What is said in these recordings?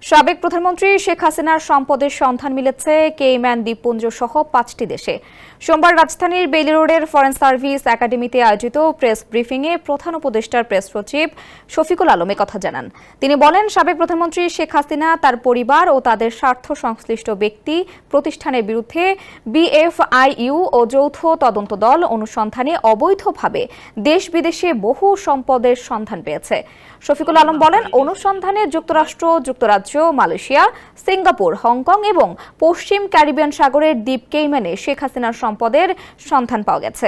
সাবেক প্রধানমন্ত্রী শেখ হাসিনার সম্পদের সন্ধান মিলেছে কেইম্যান দ্বীপপুঞ্জ সহ ৫টি দেশে। সোমবার রাজধানীর বেইলি রোডের ফরেন সার্ভিস একাডেমিতে আয়োজিত প্রেস ব্রিফিংয়ে প্রধান উপদেষ্টার প্রেস সচিব শফিকুল আলম কথা জানান। তিনি বলেন, সাবেক প্রধানমন্ত্রী শেখ হাসিনা, তার পরিবার ও তাদের স্বার্থ সংশ্লিষ্ট ব্যক্তি প্রতিষ্ঠানের বিরুদ্ধে বিএফআইইউ ও যৌথ তদন্ত দল অনুসন্ধানে অবৈধভাবে দেশ বিদেশে বহু সম্পদের সন্ধান পেয়েছে। শফিকুল আলম বলেন, অনুসন্ধানে যুক্তরাষ্ট্র, যুক্তরাজ্য, মালয়েশিয়া, সিঙ্গাপুর, হংকং এবং পশ্চিম ক্যারিবিয়ান সাগরের দ্বীপ কেইম্যানে শেখ হাসিনার সম্পদের সন্ধান পাওয়া গেছে।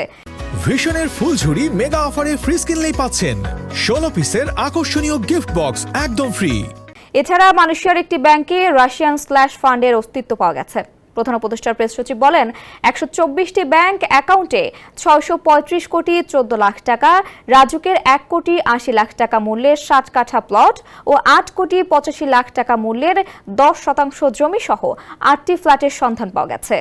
ভিশনের ফুলঝুরি মেগা অফারে ফ্রিজ কিনলেই পাচ্ছেন ১৬ পিসের আকর্ষণীয় গিফট বক্স একদম ফ্রি। এছাড়া মালয়েশিয়ার একটি ব্যাংকে রাশিয়ান স্ল্যাশ ফান্ডের অস্তিত্ব পাওয়া গেছে। প্রধান উপদেষ্টার প্রেস সচিব বলেন, ১২৪টি ব্যাংক অ্যাকাউন্টে ৬৩৫ কোটি ১৪ লাখ টাকা, রাজুকের ১ কোটি ৮০ লাখ টাকা মূল্যের ৬০ কাঠা প্লট ও ৮ কোটি ৮৫ লাখ টাকা মূল্যের ১০% জমি সহ ৮টি ফ্ল্যাটের সন্ধান পাওয়া গেছে।